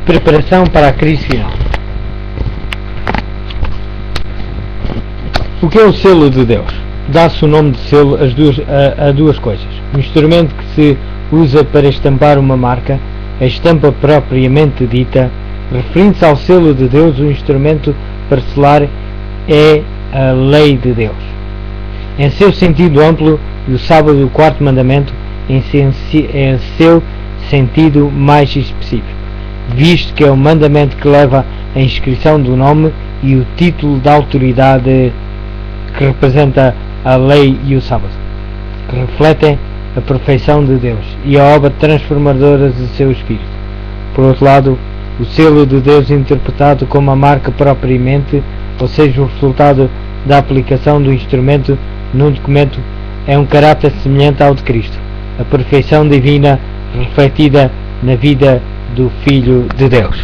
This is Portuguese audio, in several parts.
Preparação para a crise final. O que é o selo de Deus? Dá-se o nome de selo a duas coisas. O instrumento que se usa para estampar uma marca, a estampa propriamente dita, referindo-se ao selo de Deus, o instrumento para selar é a lei de Deus. Em seu sentido amplo, e o sábado do quarto mandamento em seu sentido mais específico, visto que é o mandamento que leva a inscrição do nome e o título da autoridade que representa a lei e o sábado, que refletem a perfeição de Deus e a obra transformadora de seu Espírito. Por outro lado, o selo de Deus interpretado como a marca propriamente, ou seja, o resultado da aplicação do instrumento num documento, é um caráter semelhante ao de Cristo, a perfeição divina refletida na vida do Filho de Deus.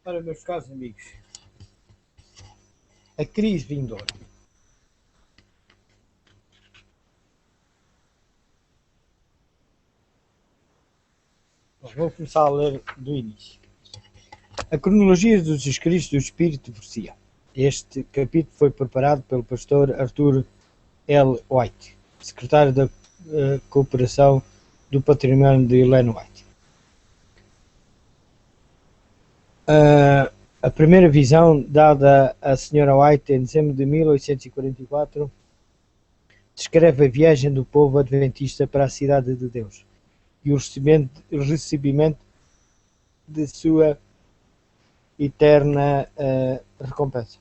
Ora, meus caros amigos, a crise vindoura. Vou começar a ler do início. A cronologia dos escritos do Espírito de Profecia. Este capítulo foi preparado pelo pastor Arthur L. White, secretário da Cooperação do Património de Ellen White. A primeira visão dada à Sra. White em dezembro de 1844 descreve a viagem do povo adventista para a Cidade de Deus e o recebimento de sua eterna recompensa.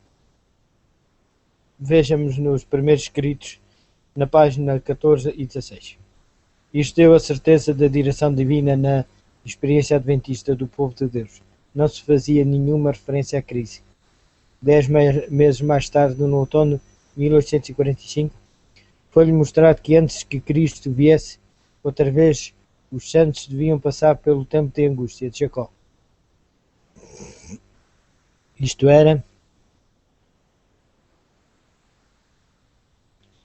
Vejamos nos primeiros escritos, na página 14 e 16. Isto deu a certeza da direção divina na experiência adventista do povo de Deus. Não se fazia nenhuma referência à crise. 10 meses mais tarde, no outono de 1845, foi-lhe mostrado que antes que Cristo viesse outra vez, os santos deviam passar pelo tempo de angústia de Jacó. Isto era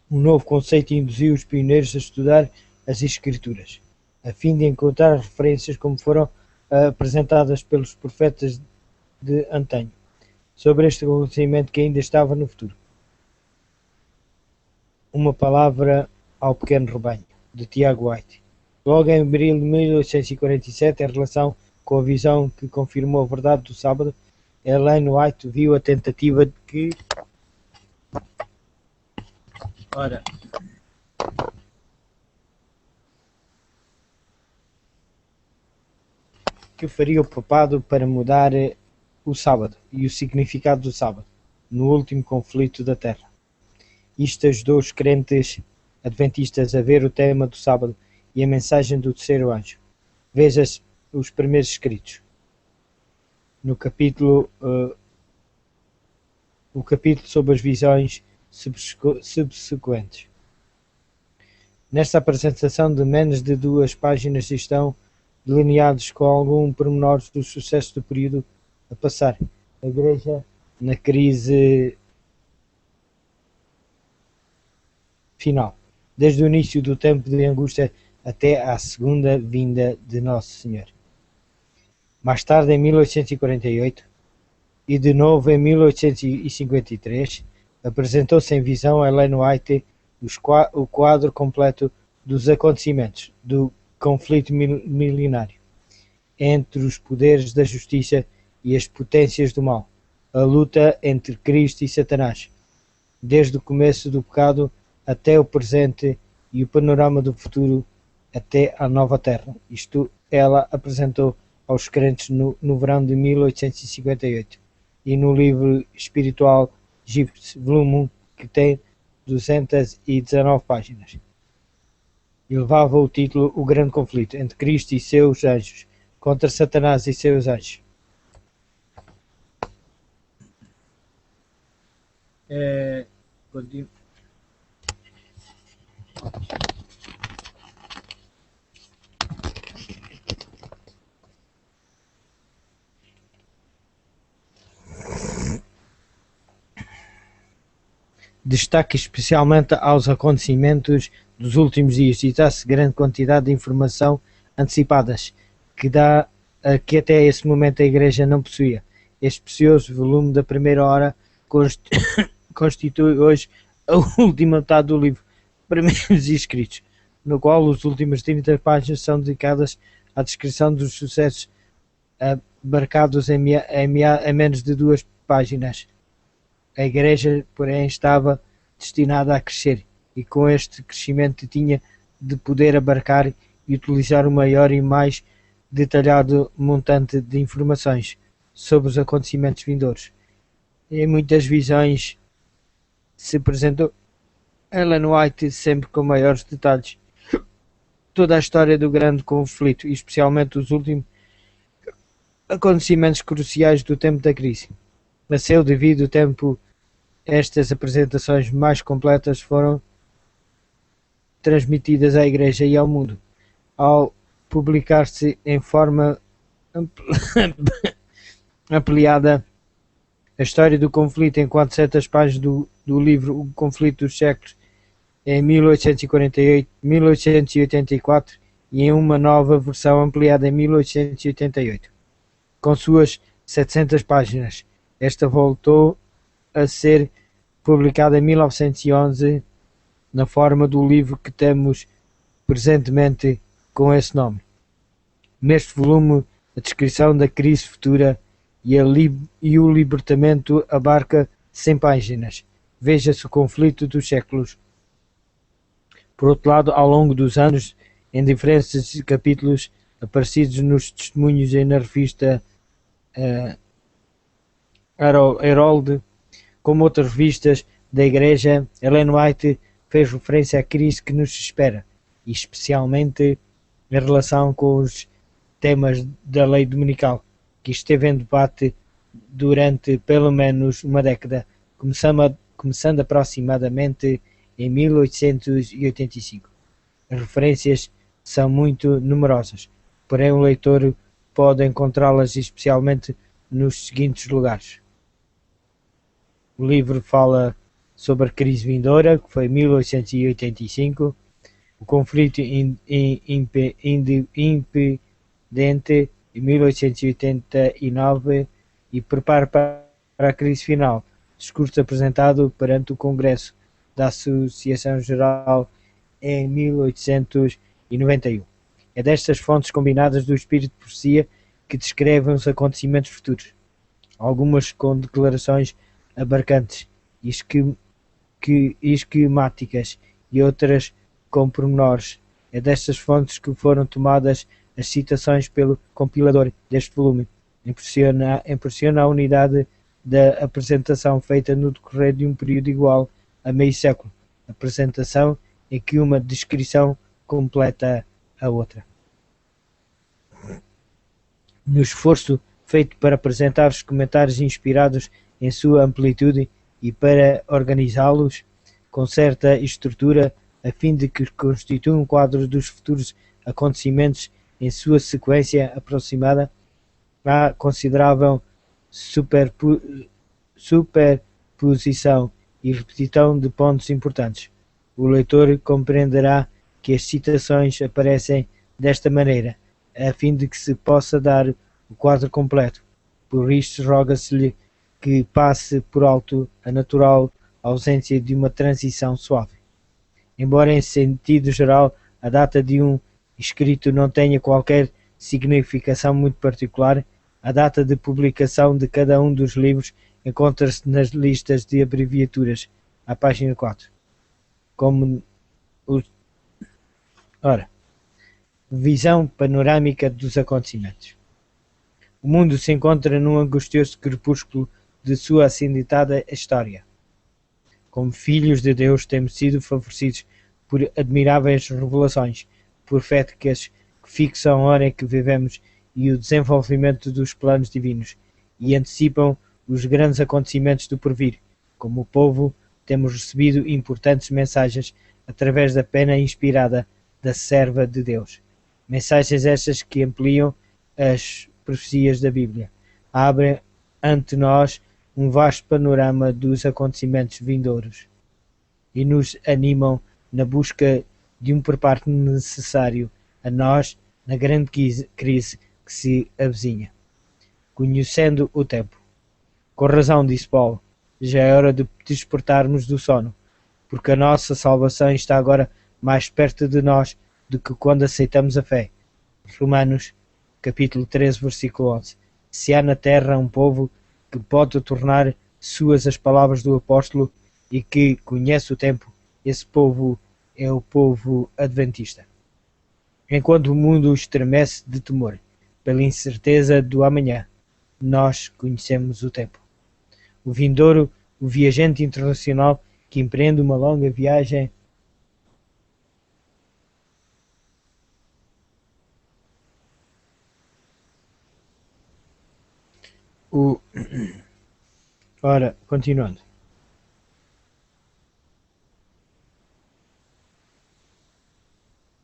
um novo conceito e induziu os pioneiros a estudar as Escrituras, a fim de encontrar referências como foram apresentadas pelos profetas de antanho, sobre este acontecimento que ainda estava no futuro. Uma palavra ao pequeno rebanho, de Tiago White. Logo em abril de 1847, em relação com a visão que confirmou a verdade do sábado, Ellen White viu a tentativa de que faria o papado para mudar o sábado e o significado do sábado no último conflito da Terra. Isto ajudou os crentes adventistas a ver o tema do sábado e a mensagem do terceiro anjo. Veja os primeiros escritos. No capítulo o capítulo sobre as visões subsequentes. Nesta apresentação de menos de 2 páginas estão delineados com algum pormenor do sucesso do período a passar a Igreja na crise final, desde o início do tempo de angústia até à segunda vinda de Nosso Senhor. Mais tarde, em 1848, e de novo em 1853, apresentou-se em visão a Ellen White o quadro completo dos acontecimentos do conflito milenário entre os poderes da justiça e as potências do mal, a luta entre Cristo e Satanás, desde o começo do pecado até o presente e o panorama do futuro até à nova terra. Isto ela apresentou aos crentes no verão de 1858 e no livro espiritual Gypsy, volume 1, que tem 219 páginas. E levava o título O Grande Conflito entre Cristo e seus anjos contra Satanás e seus anjos. Continua. Destaque especialmente aos acontecimentos dos últimos dias e dá-se grande quantidade de informação antecipadas que até esse momento a Igreja não possuía. Este precioso volume da primeira hora constitui hoje a última metade do livro Primeiros Escritos, no qual os últimos 30 páginas são dedicadas à descrição dos sucessos abarcados em menos de 2 páginas. A Igreja, porém, estava destinada a crescer e com este crescimento tinha de poder abarcar e utilizar o maior e mais detalhado montante de informações sobre os acontecimentos vindouros. Em muitas visões se apresentou Ellen White sempre com maiores detalhes toda a história do grande conflito e especialmente os últimos acontecimentos cruciais do tempo da crise. A seu devido tempo, estas apresentações mais completas foram transmitidas à Igreja e ao mundo. Ao publicar-se em forma ampliada a história do conflito em 400 páginas do livro O Conflito dos Séculos em 1848, 1884 e em uma nova versão ampliada em 1888, com suas 700 páginas. Esta voltou a ser publicada em 1911 na forma do livro que temos presentemente com esse nome. Neste volume, a descrição da crise futura e o libertamento abarca 100 páginas. Veja-se o conflito dos séculos. Por outro lado, ao longo dos anos, em diferentes capítulos aparecidos nos testemunhos e na revista Herald, como outras revistas da Igreja, Ellen White fez referência à crise que nos espera, e especialmente em relação com os temas da lei dominical, que esteve em debate durante pelo menos uma década, começando aproximadamente em 1885. As referências são muito numerosas, porém o leitor pode encontrá-las especialmente nos seguintes lugares. O livro fala sobre a crise vindoura, que foi 1885, o conflito independente em 1889 e preparo para a crise final, discurso apresentado perante o Congresso da Associação Geral em 1891. É destas fontes combinadas do espírito de profecia que descrevem os acontecimentos futuros, algumas com declarações abarcantes e esquemáticas e outras com pormenores. É destas fontes que foram tomadas as citações pelo compilador deste volume. Impressiona a unidade da apresentação feita no decorrer de um período igual a meio século, apresentação em que uma descrição completa a outra. No esforço feito para apresentar os comentários inspirados em sua amplitude e para organizá-los com certa estrutura, a fim de que constituam um quadro dos futuros acontecimentos em sua sequência aproximada, há considerável superposição e repetição de pontos importantes. O leitor compreenderá que as citações aparecem desta maneira, a fim de que se possa dar o quadro completo. Por isto, roga-se-lhe que passe por alto a natural ausência de uma transição suave. Embora em sentido geral a data de um escrito não tenha qualquer significação muito particular, a data de publicação de cada um dos livros encontra-se nas listas de abreviaturas, à página 4. Visão panorâmica dos acontecimentos. O mundo se encontra num angustioso crepúsculo de sua acidentada história. Como filhos de Deus, temos sido favorecidos por admiráveis revelações proféticas que fixam a hora em que vivemos e o desenvolvimento dos planos divinos, e antecipam os grandes acontecimentos do porvir, como o povo temos recebido importantes mensagens através da pena inspirada da serva de Deus. Mensagens estas que ampliam as profecias da Bíblia, abrem ante nós um vasto panorama dos acontecimentos vindouros e nos animam na busca de um preparo necessário a nós na grande crise que se avizinha. Conhecendo o tempo. Com razão, disse Paulo, já é hora de despertarmos do sono, porque a nossa salvação está agora mais perto de nós do que quando aceitamos a fé. Romanos, capítulo 13, versículo 11. Se há na terra um povo que pode tornar suas as palavras do apóstolo e que conhece o tempo, esse povo é o povo adventista. Enquanto o mundo estremece de temor pela incerteza do amanhã, nós conhecemos o tempo. O vindouro, o viajante internacional que empreende uma longa viagem continuando.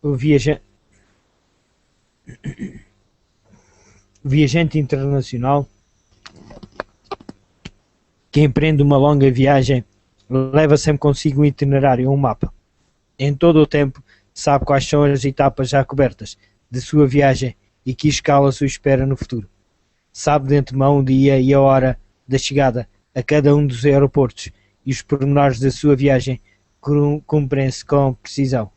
O viajante internacional que empreende uma longa viagem leva sempre consigo um itinerário, um mapa. Em todo o tempo sabe quais são as etapas já cobertas de sua viagem e que escalas o espera no futuro. Sabe de antemão o dia e a hora da chegada a cada um dos aeroportos e os pormenores da sua viagem cumprem-se com precisão.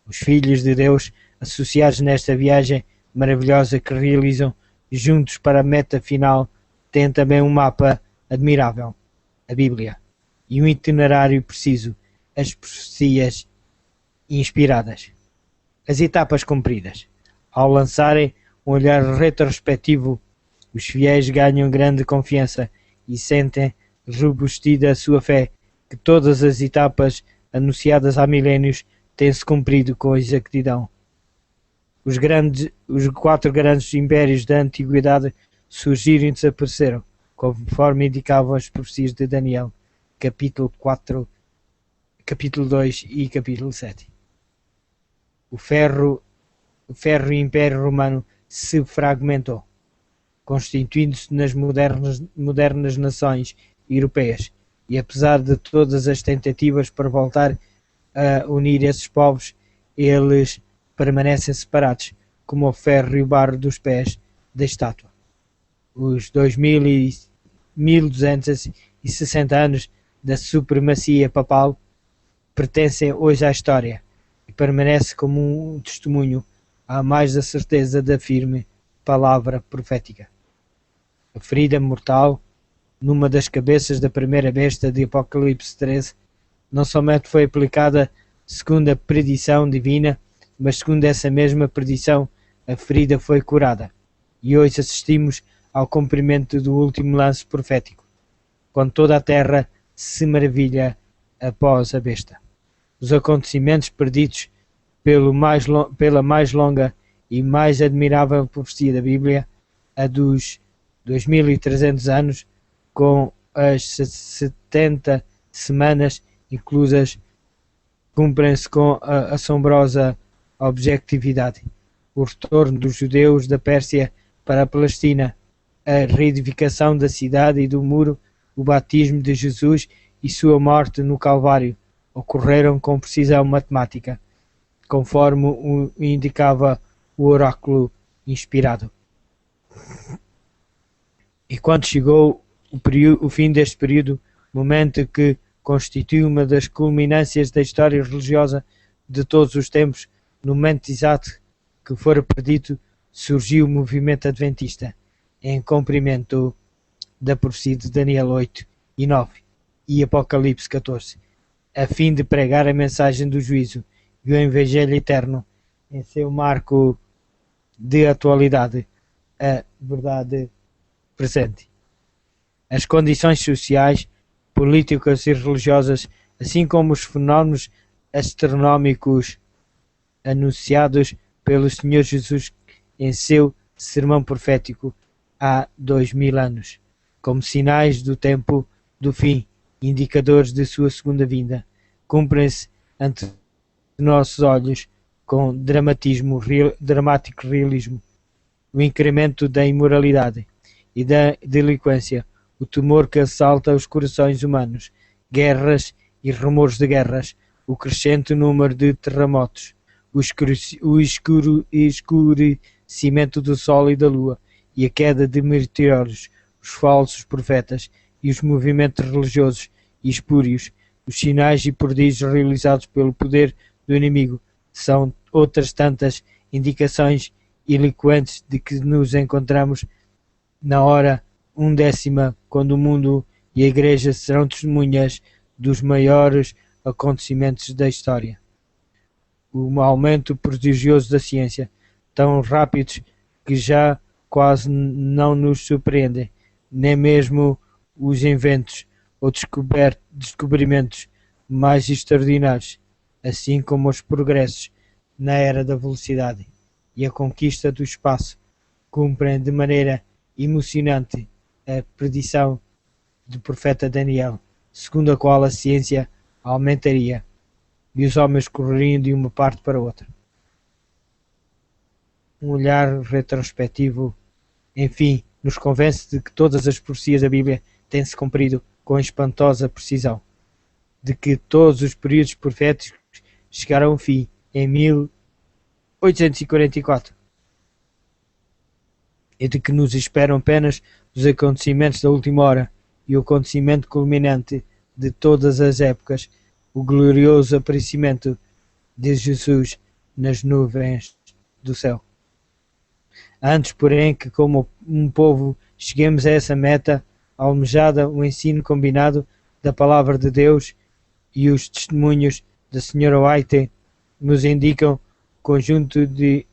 Os filhos de Deus, associados nesta viagem maravilhosa que realizam juntos para a meta final, têm também um mapa admirável, a Bíblia, e um itinerário preciso, as profecias inspiradas. As etapas cumpridas. Ao lançarem um olhar retrospectivo, os fiéis ganham grande confiança e sentem robustida a sua fé que todas as etapas anunciadas há milénios têm-se cumprido com exatidão. Os 4 grandes impérios da antiguidade surgiram e desapareceram, conforme indicavam as profecias de Daniel, capítulo 4, capítulo 2 e capítulo 7. O ferro e Império Romano se fragmentou, constituindo-se nas modernas nações europeias, e apesar de todas as tentativas para voltar a unir esses povos, eles permanecem separados, como o ferro e o barro dos pés da estátua. Os 1260 anos da supremacia papal pertencem hoje à história e permanece como um testemunho há mais da certeza da firme palavra profética. A ferida mortal, numa das cabeças da primeira besta de Apocalipse 13, não somente foi aplicada segundo a predição divina, mas segundo essa mesma predição, a ferida foi curada. E hoje assistimos ao cumprimento do último lance profético, quando toda a terra se maravilha após a besta. Os acontecimentos preditos pela mais longa e mais admirável profecia da Bíblia, a dos 2300 anos, com as 70 semanas inclusas, cumprem-se com a assombrosa objetividade. O retorno dos judeus da Pérsia para a Palestina, a reedificação da cidade e do muro, o batismo de Jesus e sua morte no Calvário ocorreram com precisão matemática, conforme o indicava o oráculo inspirado. E quando chegou o fim deste período, momento que constitui uma das culminâncias da história religiosa de todos os tempos, no momento exato que fora predito, surgiu o movimento adventista, em cumprimento da profecia de Daniel 8 e 9 e Apocalipse 14, a fim de pregar a mensagem do juízo e o Evangelho eterno em seu marco de atualidade, a verdade presente. As condições sociais, políticas e religiosas, assim como os fenómenos astronómicos anunciados pelo Senhor Jesus em seu sermão profético há 2000 anos, como sinais do tempo do fim, indicadores de sua segunda vinda, cumprem-se ante nossos olhos com dramático realismo. O incremento da imoralidade e da delinquência, o temor que assalta os corações humanos, guerras e rumores de guerras, o crescente número de terremotos, o escurecimento do sol e da lua e a queda de meteoros, os falsos profetas e os movimentos religiosos e espúrios, os sinais e prodígios realizados pelo poder do inimigo, são outras tantas indicações eloquentes de que nos encontramos na hora 11ª, quando o mundo e a Igreja serão testemunhas dos maiores acontecimentos da história. O aumento prodigioso da ciência, tão rápidos que já quase não nos surpreendem, nem mesmo os inventos ou descobrimentos mais extraordinários, assim como os progressos na era da velocidade e a conquista do espaço, cumprem de maneira emocionante a predição do profeta Daniel, segundo a qual a ciência aumentaria e os homens correriam de uma parte para outra. Um olhar retrospectivo, enfim, nos convence de que todas as profecias da Bíblia têm-se cumprido com espantosa precisão, de que todos os períodos proféticos chegaram ao fim em 1844 e de que nos esperam apenas os acontecimentos da última hora e o acontecimento culminante de todas as épocas, o glorioso aparecimento de Jesus nas nuvens do céu. Antes, porém, que como um povo cheguemos a essa meta almejada, o ensino combinado da Palavra de Deus e os testemunhos da Sra. White nos indicam conjunto de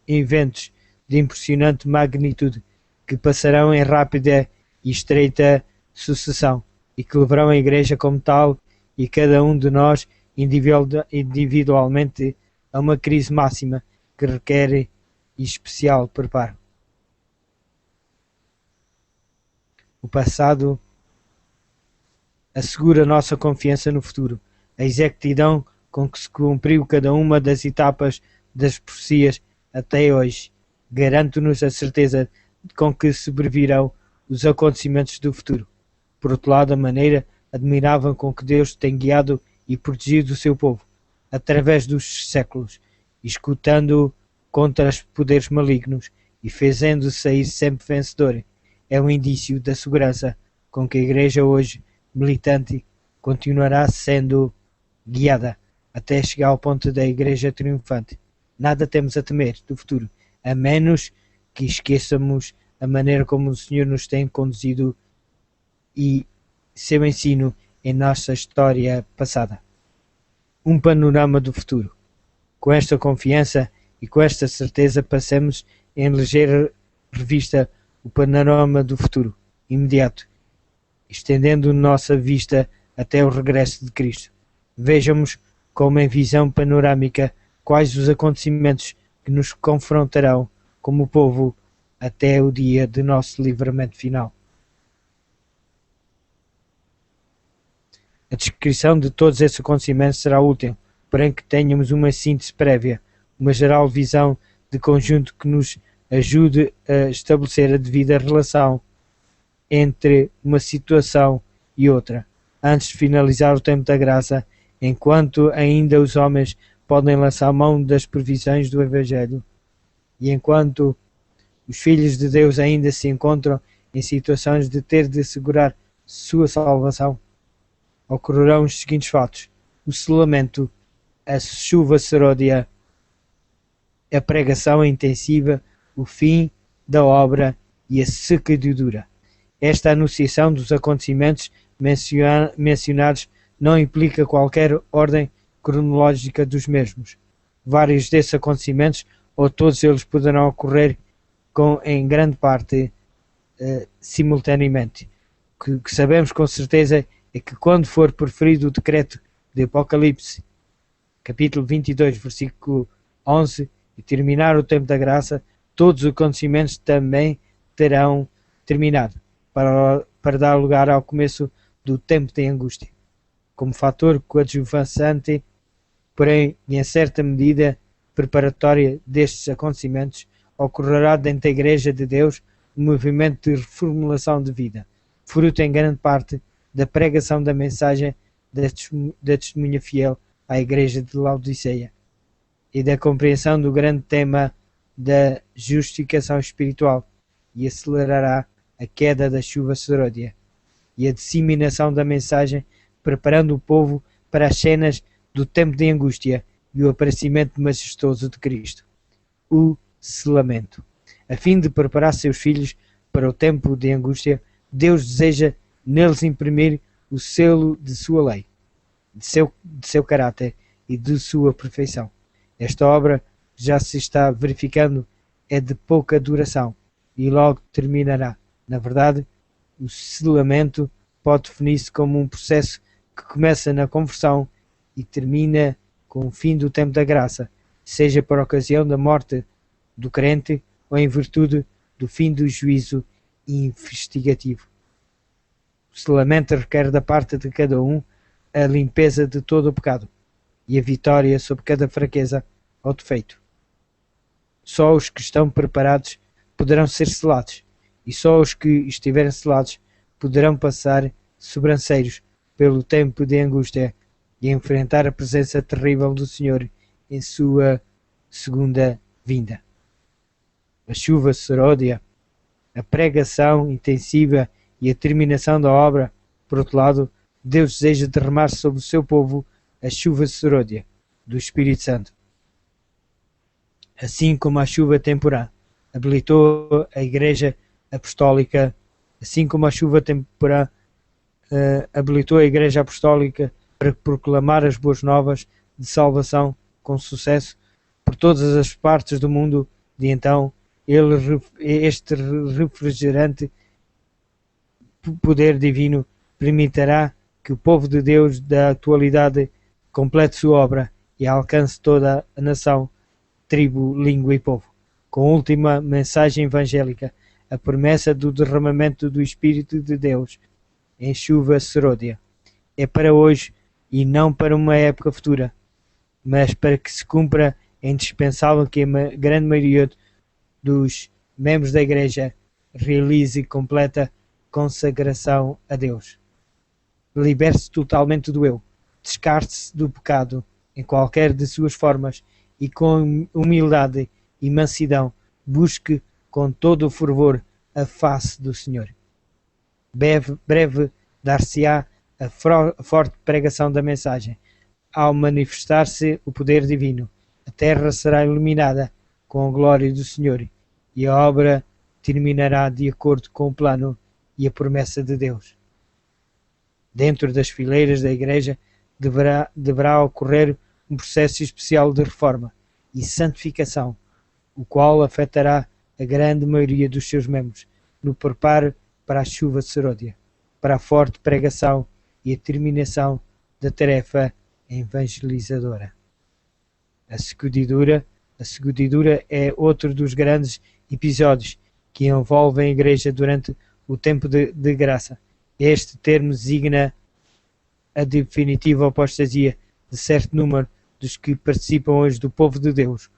eventos de impressionante magnitude que passarão em rápida e estreita sucessão e que levarão a Igreja como tal e cada um de nós individualmente a uma crise máxima que requer especial preparo. O passado assegura nossa confiança no futuro. A exatidão com que se cumpriu cada uma das etapas das profecias até hoje garante-nos a certeza com que sobrevirão os acontecimentos do futuro. Por outro lado, a maneira admirável com que Deus tem guiado e protegido o seu povo através dos séculos, escutando contra os poderes malignos e fazendo sair sempre vencedor, é um indício da segurança com que a Igreja hoje militante continuará sendo guiada até chegar ao ponto da Igreja triunfante. Nada temos a temer do futuro, a menos que esqueçamos a maneira como o Senhor nos tem conduzido e seu ensino em nossa história passada. Um panorama do futuro. Com esta confiança e com esta certeza passamos em ligeira revista o panorama do futuro imediato, estendendo nossa vista até o regresso de Cristo. Vejamos como em visão panorâmica quais os acontecimentos que nos confrontarão como povo até o dia de nosso livramento final. A descrição de todos esses acontecimentos será útil, porém que tenhamos uma síntese prévia, uma geral visão de conjunto que nos ajude a estabelecer a devida relação entre uma situação e outra, antes de finalizar o tempo da graça, enquanto ainda os homens podem lançar mão das previsões do Evangelho, e enquanto os filhos de Deus ainda se encontram em situações de ter de assegurar sua salvação, ocorrerão os seguintes fatos: o selamento, a chuva seródia, a pregação intensiva, o fim da obra e a secadura. Esta anunciação dos acontecimentos mencionados não implica qualquer ordem cronológica dos mesmos. Vários desses acontecimentos, ou todos eles, poderão ocorrer em grande parte simultaneamente. O que sabemos com certeza é que quando for proferido o decreto de Apocalipse, capítulo 22, versículo 11, e terminar o tempo da graça, todos os acontecimentos também terão terminado, para dar lugar ao começo do tempo de angústia. Como fator coadjuvante, porém, em certa medida preparatória destes acontecimentos, ocorrerá dentro da Igreja de Deus um movimento de reformulação de vida, fruto em grande parte da pregação da mensagem da testemunha fiel à Igreja de Laodiceia e da compreensão do grande tema da justificação espiritual, e acelerará a queda da chuva seródia e a disseminação da mensagem, preparando o povo para as cenas do tempo de angústia e o aparecimento majestoso de Cristo. O selamento. A fim de preparar seus filhos para o tempo de angústia, Deus deseja neles imprimir o selo de sua lei, de seu caráter e de sua perfeição. Esta obra já se está verificando, é de pouca duração e logo terminará. Na verdade, o selamento pode definir-se como um processo que começa na conversão e termina com o fim do tempo da graça, seja por ocasião da morte do crente ou em virtude do fim do juízo investigativo. O selamento requer da parte de cada um a limpeza de todo o pecado e a vitória sobre cada fraqueza ou defeito. Só os que estão preparados poderão ser selados, e só os que estiverem selados poderão passar sobranceiros pelo tempo de angústia e enfrentar a presença terrível do Senhor em sua segunda vinda. A chuva seródia, a pregação intensiva e a terminação da obra. Por outro lado, Deus deseja derramar sobre o seu povo a chuva seródia do Espírito Santo. Assim como a chuva temporã habilitou a Igreja Apostólica, para proclamar as boas novas de salvação com sucesso por todas as partes do mundo, de então este refrigerante poder divino permitirá que o povo de Deus da atualidade complete sua obra e alcance toda a nação, tribo, língua e povo. Com a última mensagem evangélica, a promessa do derramamento do Espírito de Deus em chuva seródia é para hoje e não para uma época futura, mas para que se cumpra, é indispensável que a grande maioria dos membros da Igreja realize completa consagração a Deus. Libere-se totalmente do eu, descarte-se do pecado em qualquer de suas formas e com humildade e mansidão busque com todo o fervor a face do Senhor. Breve dar-se-á a forte pregação da mensagem. Ao manifestar-se o poder divino, a terra será iluminada com a glória do Senhor e a obra terminará de acordo com o plano e a promessa de Deus. Dentro das fileiras da Igreja deverá ocorrer um processo especial de reforma e santificação, o qual afetará a grande maioria dos seus membros no preparo para a chuva seródia, para a forte pregação e a terminação da tarefa evangelizadora. A secudidura é outro dos grandes episódios que envolvem a Igreja durante o tempo de graça. Este termo designa a definitiva apostasia de certo número dos que participam hoje do povo de Deus.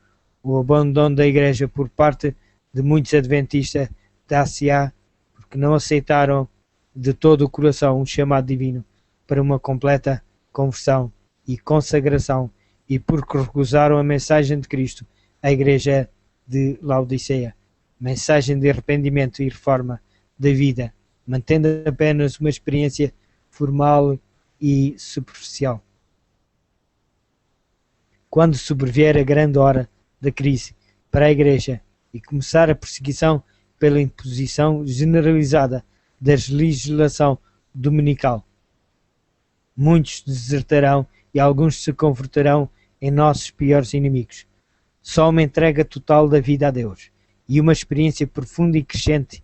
O abandono da Igreja por parte de muitos adventistas dá-se-á porque não aceitaram de todo o coração um chamado divino para uma completa conversão e consagração e porque recusaram a mensagem de Cristo à Igreja de Laodiceia, mensagem de arrependimento e reforma da vida, mantendo apenas uma experiência formal e superficial. Quando sobrevier a grande hora da crise para a Igreja e começar a perseguição pela imposição generalizada da legislação dominical, muitos desertarão e alguns se converterão em nossos piores inimigos. Só uma entrega total da vida a Deus e uma experiência profunda e crescente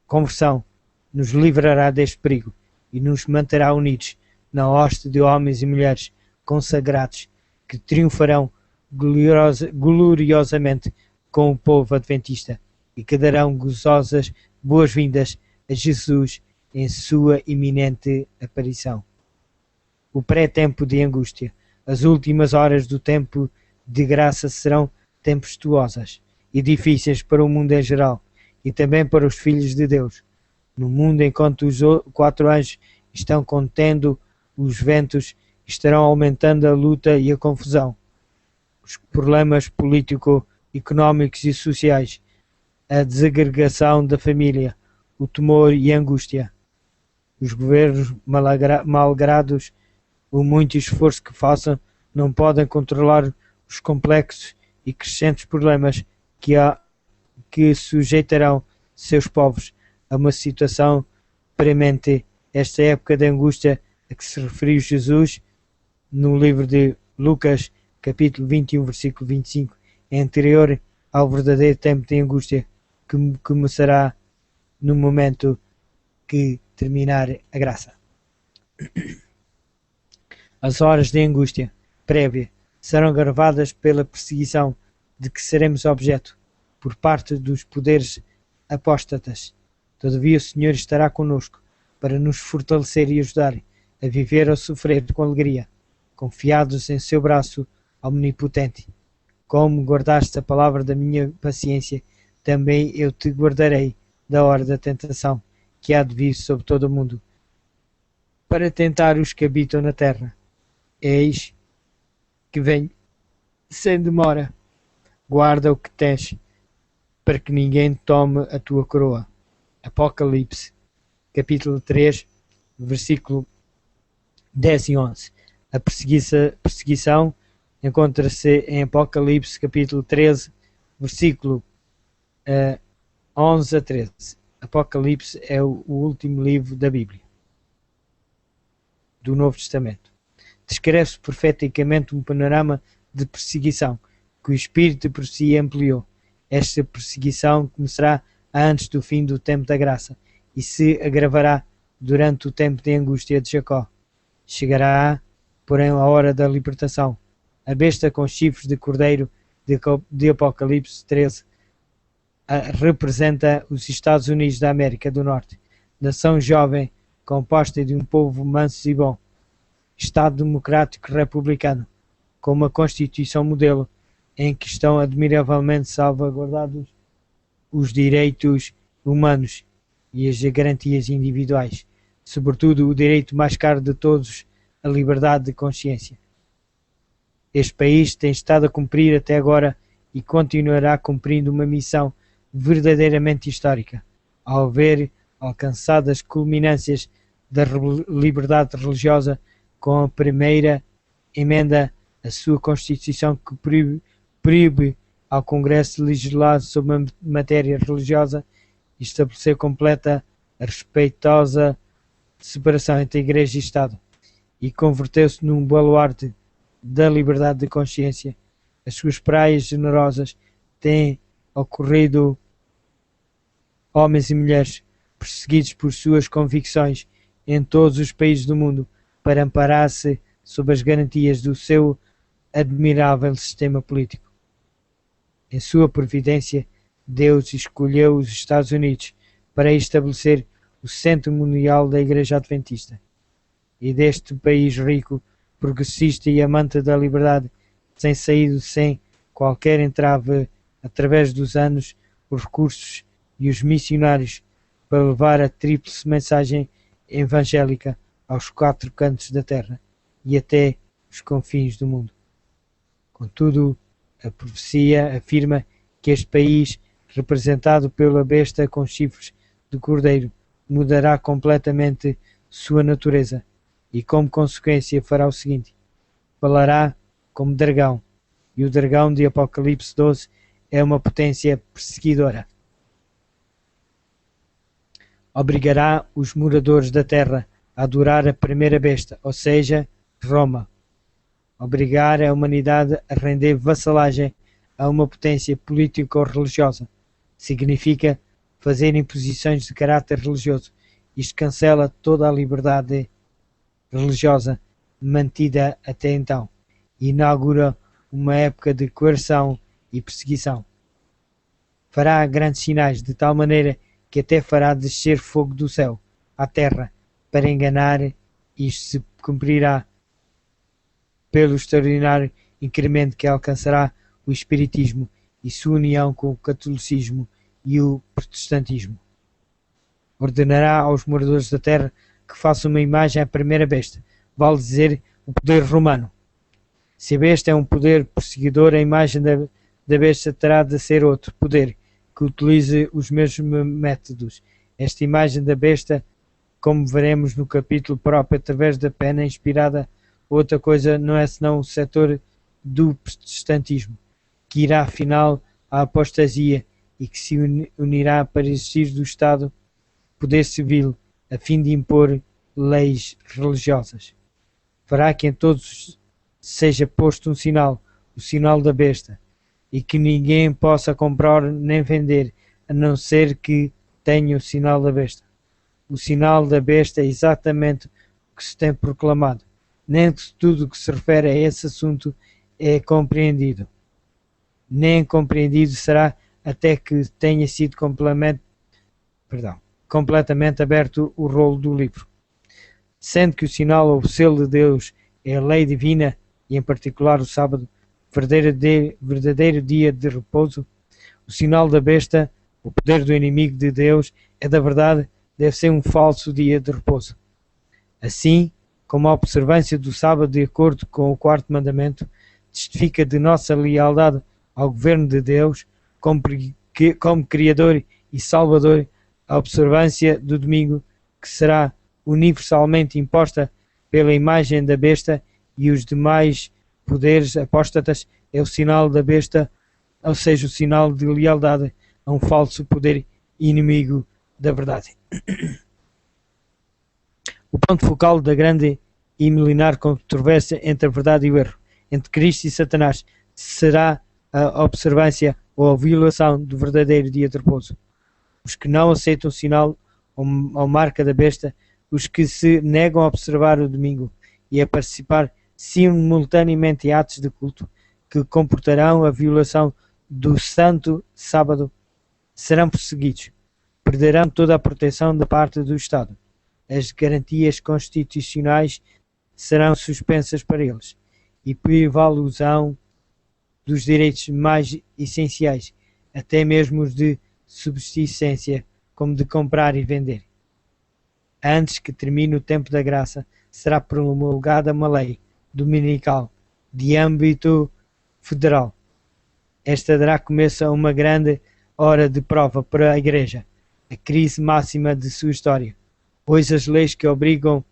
conversão nos livrará deste perigo e nos manterá unidos na hoste de homens e mulheres consagrados que triunfarão gloriosamente com o povo adventista e que darão gozosas boas-vindas a Jesus em sua iminente aparição. O pré-tempo de angústia. As últimas horas do tempo de graça serão tempestuosas e difíceis para o mundo em geral e também para os filhos de Deus. No mundo, enquanto os 4 anjos estão contendo os ventos, estarão aumentando a luta e a confusão, os problemas político-económicos e sociais, a desagregação da família, o temor e a angústia. Os governos, malgrados o muito esforço que façam, não podem controlar os complexos e crescentes problemas que sujeitarão seus povos a uma situação premente. Esta época de angústia a que se referiu Jesus no livro de Lucas, capítulo 21, versículo 25, é anterior ao verdadeiro tempo de angústia que começará no momento que terminar a graça. As horas de angústia prévia serão gravadas pela perseguição de que seremos objeto por parte dos poderes apóstatas. Todavia o Senhor estará conosco para nos fortalecer e ajudar a viver ou sofrer com alegria, confiados em seu braço omnipotente. Como guardaste a palavra da minha paciência, também eu te guardarei da hora da tentação que há de vir sobre todo o mundo, para tentar os que habitam na terra. Eis que vem sem demora. Guarda o que tens, para que ninguém tome a tua coroa. Apocalipse, capítulo 3, versículo 10 e 11. A perseguição encontra-se em Apocalipse, capítulo 13, versículo 11 a 13. Apocalipse é o último livro da Bíblia, do Novo Testamento. Descreve-se profeticamente um panorama de perseguição que o Espírito por si ampliou. Esta perseguição começará antes do fim do tempo da graça e se agravará durante o tempo de angústia de Jacó. Chegará, porém, a hora da libertação. A besta com chifres de cordeiro de Apocalipse 13 representa os Estados Unidos da América do Norte, nação jovem composta de um povo manso e bom, Estado democrático republicano, com uma Constituição modelo em que estão admiravelmente salvaguardados os direitos humanos e as garantias individuais, sobretudo o direito mais caro de todos, a liberdade de consciência. Este país tem estado a cumprir até agora e continuará cumprindo uma missão verdadeiramente histórica, ao ver alcançadas culminâncias da liberdade religiosa com a primeira emenda à sua Constituição que proíbe ao Congresso legislar sobre a matéria religiosa e estabelecer completa, respeitosa separação entre Igreja e Estado, e converteu-se num baluarte da liberdade de consciência. As suas praias generosas têm ocorrido homens e mulheres perseguidos por suas convicções em todos os países do mundo para amparar-se sob as garantias do seu admirável sistema político. Em sua providência, Deus escolheu os Estados Unidos para estabelecer o centro mundial da Igreja Adventista. E deste país rico, progressista e amante da liberdade, tem saído sem qualquer entrave, através dos anos, os recursos e os missionários para levar a tríplice mensagem evangélica aos 4 cantos da terra e até os confins do mundo. Contudo, a profecia afirma que este país, representado pela besta com chifres de cordeiro, mudará completamente sua natureza e, como consequência, fará o seguinte: falará como dragão, e o dragão de Apocalipse 12 é uma potência perseguidora. Obrigará os moradores da terra a adorar a primeira besta, ou seja, Roma. Obrigar a humanidade a render vassalagem a uma potência político-religiosa significa fazer imposições de caráter religioso. Isto cancela toda a liberdade religiosa mantida até então e inaugura uma época de coerção e perseguição. Fará grandes sinais, de tal maneira que até fará descer fogo do céu à terra para enganar. Isto se cumprirá pelo extraordinário incremento que alcançará o espiritismo e sua união com o catolicismo e o protestantismo. Ordenará aos moradores da terra que façam uma imagem à primeira besta, vale dizer, o poder romano. Se a besta é um poder perseguidor, a imagem da besta terá de ser outro poder, que utilize os mesmos métodos. Esta imagem da besta, como veremos no capítulo próprio, através da pena inspirada, outra coisa não é senão o setor do protestantismo, que irá afinal à apostasia e que se unirá para existir do Estado poder civil, a fim de impor leis religiosas. Fará que em todos seja posto um sinal, o sinal da besta, e que ninguém possa comprar nem vender, a não ser que tenha o sinal da besta. O sinal da besta é exatamente o que se tem proclamado. Nem tudo o que se refere a esse assunto é compreendido. Nem compreendido será até que tenha sido completamente aberto o rolo do livro. Sendo que o sinal ou o selo de Deus é a lei divina, e em particular o sábado, verdadeiro dia de repouso, o sinal da besta, o poder do inimigo de Deus, é da verdade, deve ser um falso dia de repouso. Assim, como a observância do sábado, de acordo com o quarto mandamento, testifica de nossa lealdade ao governo de Deus, como Criador e Salvador, a observância do domingo, que será universalmente imposta pela imagem da besta e os demais poderes apóstatas, é o sinal da besta, ou seja, o sinal de lealdade a um falso poder inimigo da verdade. O ponto focal da grande e milenar controvérsia entre a verdade e o erro, entre Cristo e Satanás, será a observância ou a violação do verdadeiro dia de repouso. Os que não aceitam o sinal ou marca da besta, os que se negam a observar o domingo e a participar simultaneamente em atos de culto que comportarão a violação do santo sábado, serão perseguidos, perderão toda a proteção da parte do Estado. As garantias constitucionais serão suspensas para eles e privá-los-ão dos direitos mais essenciais, até mesmo os de subsistência, como de comprar e vender. Antes que termine o tempo da graça, será promulgada uma lei dominical de âmbito federal. Esta dará começo a uma grande hora de prova para a Igreja, a crise máxima de sua história, pois as leis que obrigam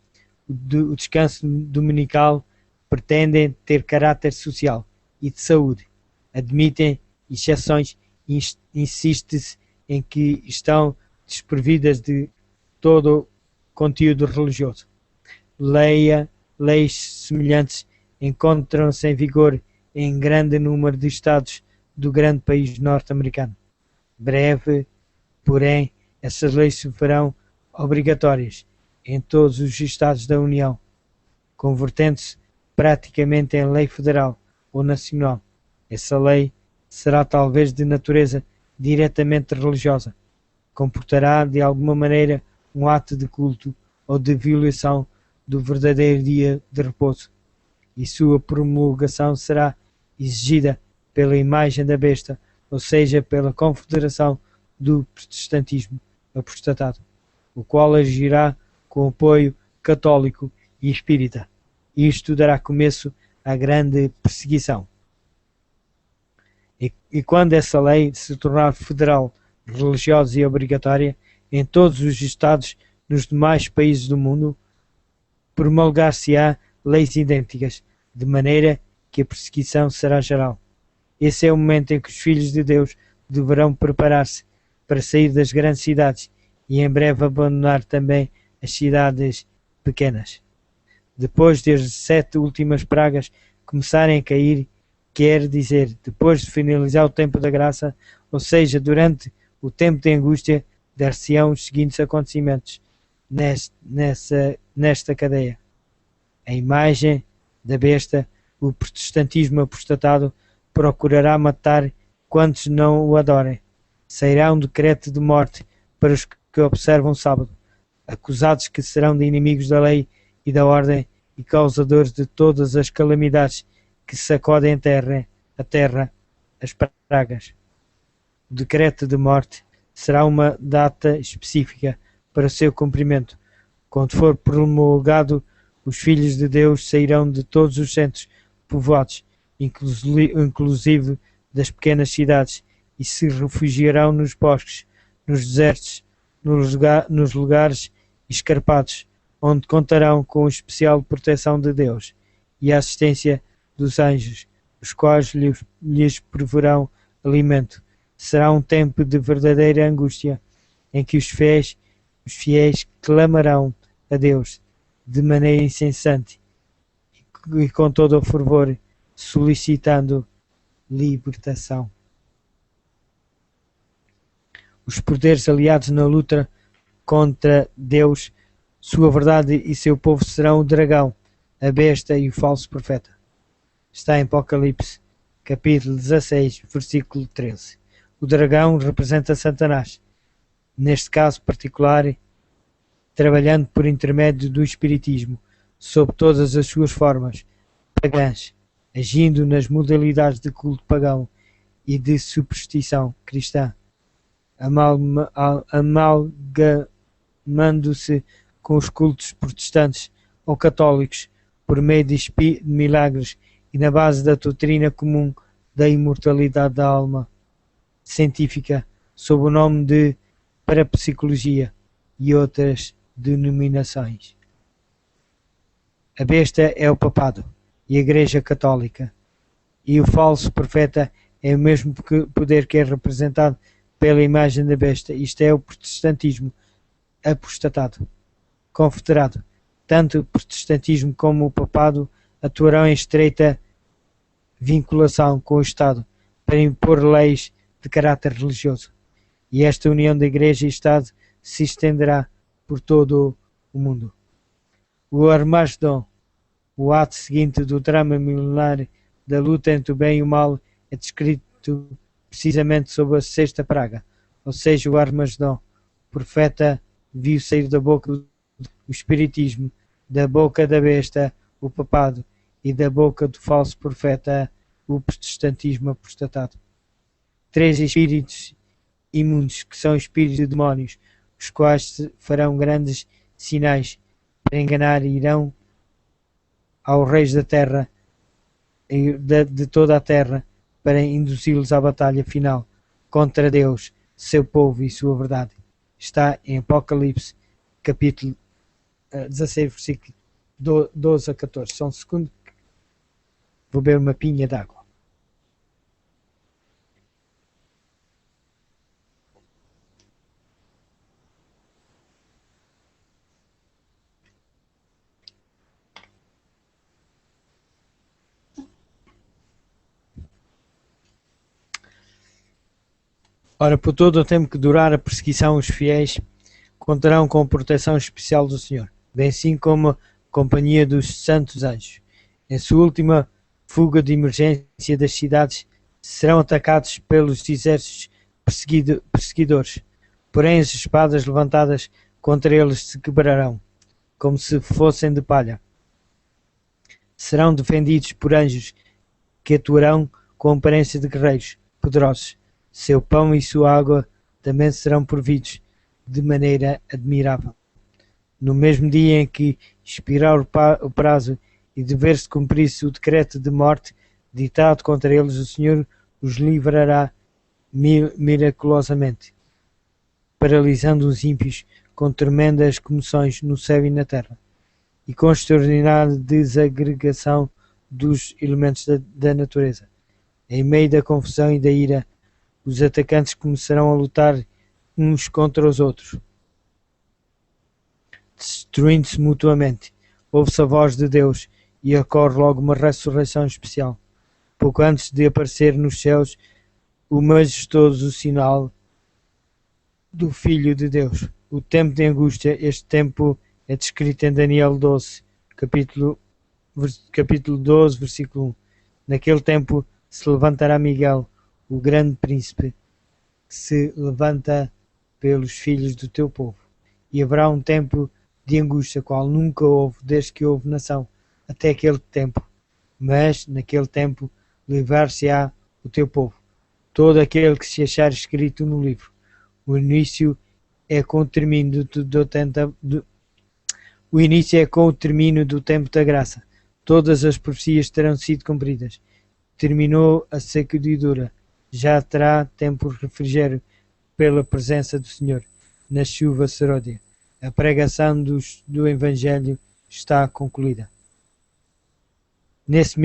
o descanso dominical pretendem ter caráter social e de saúde, admitem exceções e insiste-se em que estão desprovidas de todo o conteúdo religioso. Leis semelhantes encontram-se em vigor em grande número de estados do grande país norte-americano. Breve, porém, essas leis se farão obrigatórias em todos os estados da União, convertendo-se praticamente em lei federal ou nacional. Essa lei será talvez de natureza diretamente religiosa, comportará de alguma maneira um ato de culto ou de violação do verdadeiro dia de repouso, e sua promulgação será exigida pela imagem da besta, ou seja, pela Confederação do Protestantismo apostatado, o qual agirá com apoio católico e espírita. Isto dará começo à grande perseguição. E quando essa lei se tornar federal, religiosa e obrigatória em todos os estados nos demais países do mundo, promulgar-se-á leis idênticas, de maneira que a perseguição será geral. Esse é o momento em que os filhos de Deus deverão preparar-se para sair das grandes cidades e em breve abandonar também as cidades pequenas. Depois das 7 últimas pragas começarem a cair, quer dizer, depois de finalizar o tempo da graça, ou seja, durante o tempo de angústia, dar-se-ão os seguintes acontecimentos nesta cadeia. A imagem da besta, o protestantismo apostatado, procurará matar quantos não o adorem. Sairá um decreto de morte para os que observam o sábado. acusados que serão de inimigos da lei e da ordem e causadores de todas as calamidades que sacodem a terra, as pragas. O decreto de morte será uma data específica para o seu cumprimento. Quando for promulgado, os filhos de Deus sairão de todos os centros povoados, inclusive das pequenas cidades, e se refugiarão nos bosques, nos desertos, nos lugares escarpados, onde contarão com a especial proteção de Deus e a assistência dos anjos, os quais lhes proverão alimento. Será um tempo de verdadeira angústia, em que os fiéis clamarão a Deus de maneira incessante e com todo o fervor, solicitando libertação. Os poderes aliados na luta contra Deus, sua verdade e seu povo serão o dragão, a besta e o falso profeta. Está em Apocalipse, capítulo 16, versículo 13. O dragão representa Satanás, neste caso particular, trabalhando por intermédio do espiritismo, sob todas as suas formas pagãs, agindo nas modalidades de culto pagão e de superstição cristã, amalgamando-se com os cultos protestantes ou católicos por meio de milagres e na base da doutrina comum da imortalidade da alma científica, sob o nome de parapsicologia e outras denominações. A besta é o papado e a Igreja Católica, e o falso profeta é o mesmo poder que é representado pela imagem da besta. Isto é o protestantismo apostatado, confederado. Tanto o protestantismo como o papado atuarão em estreita vinculação com o Estado para impor leis de caráter religioso, e esta união da Igreja e Estado se estenderá por todo o mundo. O Armagedon, o ato seguinte do drama milenar da luta entre o bem e o mal, é descrito precisamente sob a sexta praga, ou seja, o Armagedon. O profeta viu sair da boca o espiritismo, da boca da besta o papado e da boca do falso profeta o protestantismo apostatado. Três espíritos imundos, que são espíritos de demónios, os quais farão grandes sinais para enganar e irão aos reis da terra, de toda a terra, para induzi-los à batalha final contra Deus, seu povo e sua verdade. Está em Apocalipse, capítulo 16, versículo 12 a 14. Só um segundo, vou beber uma pinha d'água. Ora, por todo o tempo que durar a perseguição, os fiéis contarão com a proteção especial do Senhor, bem assim como a companhia dos santos anjos. Em sua última fuga de emergência das cidades, serão atacados pelos exércitos perseguidores, porém as espadas levantadas contra eles se quebrarão, como se fossem de palha. Serão defendidos por anjos que atuarão com a aparência de guerreiros poderosos. Seu pão e sua água também serão providos de maneira admirável. No mesmo dia em que expirar o prazo e dever-se cumprir-se o decreto de morte ditado contra eles, o Senhor os livrará miraculosamente, paralisando os ímpios com tremendas comoções no céu e na terra, e com extraordinária desagregação dos elementos da natureza. Em meio da confusão e da ira, os atacantes começarão a lutar uns contra os outros, destruindo-se mutuamente. Ouve-se a voz de Deus e ocorre logo uma ressurreição especial. Pouco antes de aparecer nos céus o majestoso sinal do Filho de Deus. O tempo de angústia, este tempo é descrito em Daniel 12, capítulo 12, versículo 1. Naquele tempo se levantará Miguel, o grande príncipe, que se levanta pelos filhos do teu povo, e haverá um tempo de angústia, qual nunca houve desde que houve nação, até aquele tempo. Mas, naquele tempo, livrar-se-á o teu povo, todo aquele que se achar escrito no livro. O início é com o término do tempo da graça. Todas as profecias terão sido cumpridas. Terminou a sacudidura. Já terá tempo de refrigério pela presença do Senhor na chuva seródia. A pregação do Evangelho está concluída. Nesse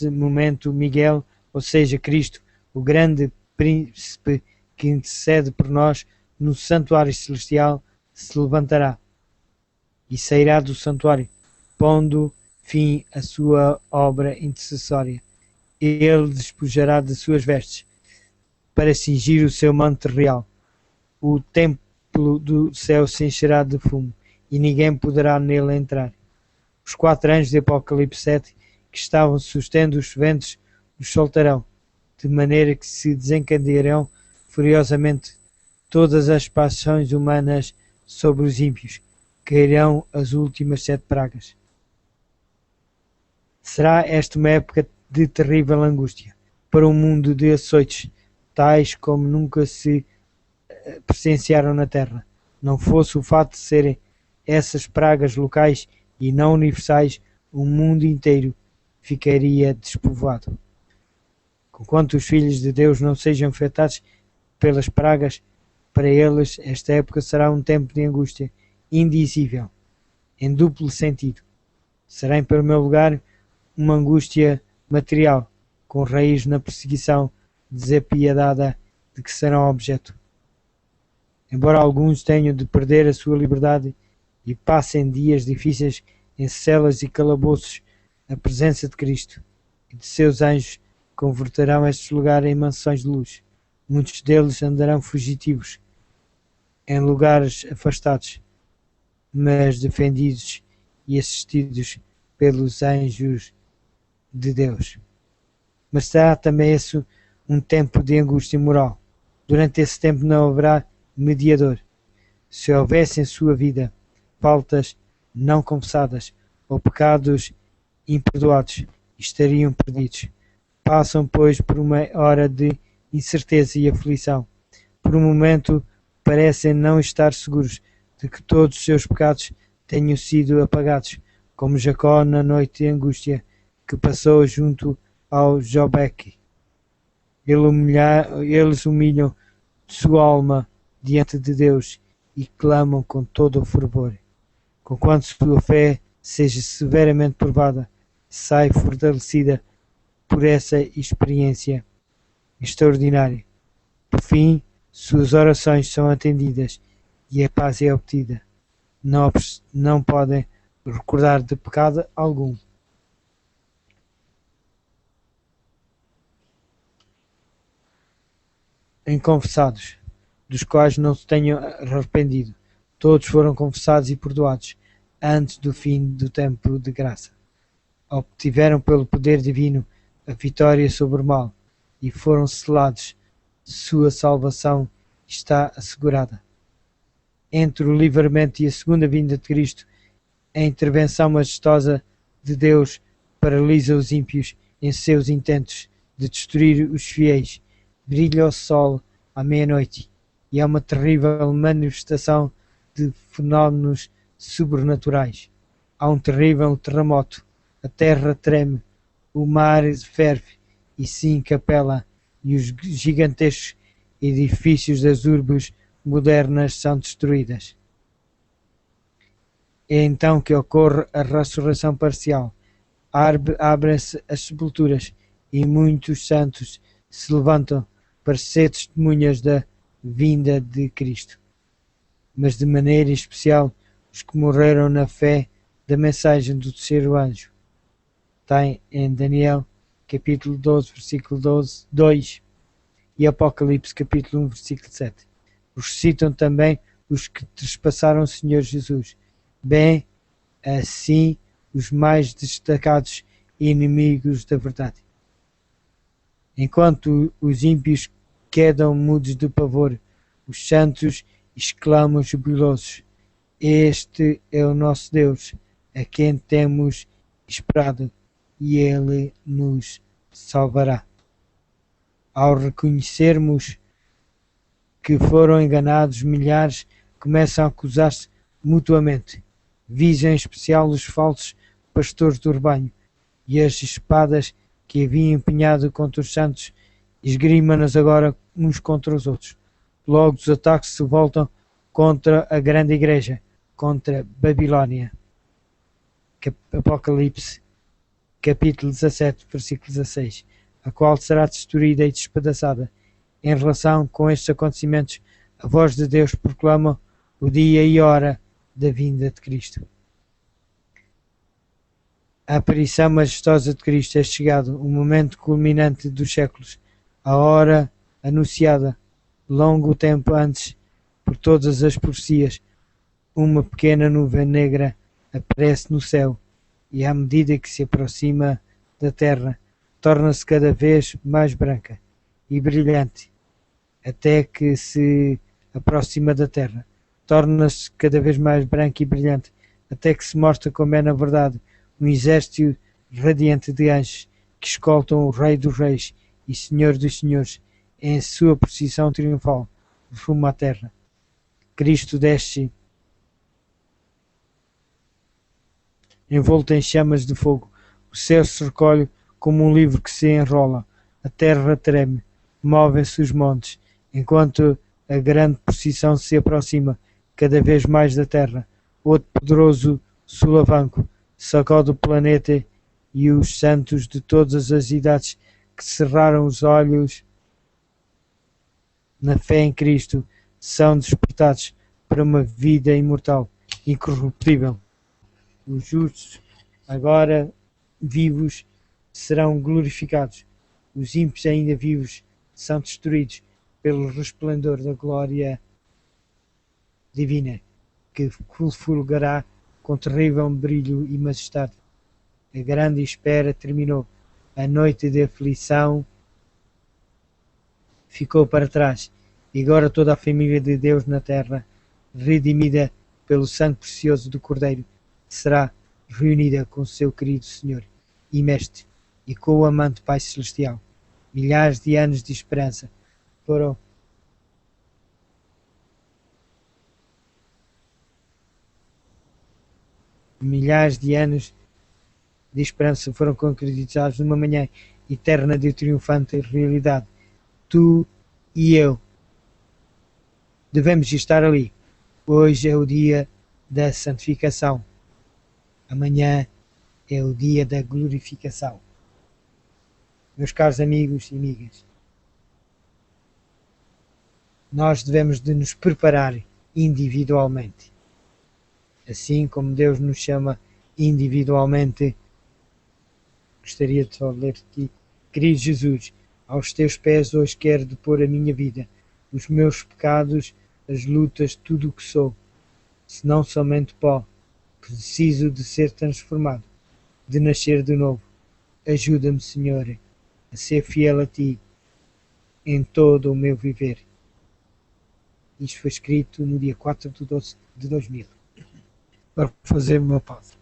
momento, Miguel, ou seja, Cristo, o grande príncipe que intercede por nós no santuário celestial, se levantará e sairá do santuário, pondo fim à sua obra intercessória. Ele despojará de suas vestes para cingir o seu manto real. O templo do céu se encherá de fumo e ninguém poderá nele entrar. Os 4 anjos de Apocalipse 7 que estavam sustendo os ventos os soltarão, de maneira que se desencadearão furiosamente todas as paixões humanas sobre os ímpios. Cairão as últimas 7 pragas. Será esta uma época de terrível angústia para um mundo de açoites, tais como nunca se presenciaram na terra. Não fosse o fato de serem essas pragas locais e não universais, o mundo inteiro ficaria despovoado. Conquanto os filhos de Deus não sejam afetados pelas pragas, para eles esta época será um tempo de angústia indizível, em duplo sentido. Será em primeiro lugar uma angústia material, com raiz na perseguição desapiedada de que serão objeto. Embora alguns tenham de perder a sua liberdade e passem dias difíceis em celas e calabouços, a presença de Cristo e de seus anjos converterão estes lugares em mansões de luz. Muitos deles andarão fugitivos em lugares afastados, mas defendidos e assistidos pelos anjos de Deus. Mas será também esse um tempo de angústia moral. Durante esse tempo não haverá mediador. Se houvesse em sua vida faltas não confessadas ou pecados imperdoados, estariam perdidos. Passam, pois, por uma hora de incerteza e aflição. Por um momento parecem não estar seguros de que todos os seus pecados tenham sido apagados, como Jacó na noite de angústia que passou junto ao Jobeque. Eles humilham sua alma diante de Deus e clamam com todo o fervor. Conquanto sua fé seja severamente provada, sai fortalecida por essa experiência extraordinária. Por fim, suas orações são atendidas e a paz é obtida. Não podem recordar de pecado algum. Inconfessados, dos quais não se tenham arrependido. Todos foram confessados e perdoados antes do fim do tempo de graça. Obtiveram pelo poder divino a vitória sobre o mal e foram selados. Sua salvação está assegurada. Entre o livramento e a segunda vinda de Cristo, a intervenção majestosa de Deus paralisa os ímpios em seus intentos de destruir os fiéis. Brilha o sol à meia-noite e há uma terrível manifestação de fenómenos sobrenaturais. Há um terrível terremoto, a terra treme, o mar ferve e se encapela e os gigantescos edifícios das urbes modernas são destruídas. É então que ocorre a ressurreição parcial. Abrem-se as sepulturas e muitos santos se levantam para ser testemunhas da vinda de Cristo. Mas de maneira especial os que morreram na fé da mensagem do terceiro anjo. Está em Daniel capítulo 12, versículo 2 e Apocalipse capítulo 1, versículo 7. Ressuscitam também os que trespassaram o Senhor Jesus, bem assim os mais destacados inimigos da verdade. Enquanto os ímpios quedam mudos de pavor, os santos exclamam jubilosos: Este é o nosso Deus, a quem temos esperado, e Ele nos salvará. Ao reconhecermos que foram enganados, milhares começam a acusar-se mutuamente. Visam em especial os falsos pastores do rebanho, e as espadas que haviam empenhado contra os santos esgrimam-nas agora uns contra os outros. Logo os ataques se voltam contra a grande igreja, contra Babilónia. Apocalipse, capítulo 17, versículo 16, a qual será destruída e despedaçada. Em relação com estes acontecimentos, a voz de Deus proclama o dia e hora da vinda de Cristo. A aparição majestosa de Cristo é chegado, o momento culminante dos séculos, a hora anunciada, longo tempo antes, por todas as profecias. Uma pequena nuvem negra aparece no céu, e à medida que se aproxima da terra, torna-se cada vez mais branca e brilhante, até que se aproxima da terra. Torna-se cada vez mais branca e brilhante, até que se mostra como é na verdade um exército radiante de anjos que escoltam o Rei dos Reis e Senhor dos Senhores em sua procissão triunfal rumo à terra. Cristo desce envolto em chamas de fogo. O céu se recolhe como um livro que se enrola. A terra treme, movem-se os montes, enquanto a grande procissão se aproxima cada vez mais da terra. Outro poderoso solavanco sacode o planeta, e os santos de todas as idades que cerraram os olhos na fé em Cristo são despertados para uma vida imortal, incorruptível. Os justos, agora vivos, serão glorificados. Os ímpios ainda vivos são destruídos pelo resplendor da glória divina, que fulgurará com terrível brilho e majestade. A grande espera terminou. A noite de aflição ficou para trás, e agora toda a família de Deus na terra, redimida pelo sangue precioso do Cordeiro, será reunida com seu querido Senhor e Mestre e com o amante Pai Celestial. Milhares de anos de esperança foram concretizados numa manhã eterna de triunfante realidade. Tu e eu devemos estar ali. Hoje é o dia da santificação. Amanhã é o dia da glorificação. Meus caros amigos e amigas, nós devemos de nos preparar individualmente. Assim como Deus nos chama individualmente, gostaria de só ler aqui: querido Jesus, aos teus pés hoje quero depor a minha vida, os meus pecados, as lutas, tudo o que sou, senão somente pó. Preciso de ser transformado, de nascer de novo. Ajuda-me, Senhor, a ser fiel a Ti em todo o meu viver. Isto foi escrito no dia 4 de 12 de 2000. Para fazer o meu pausa.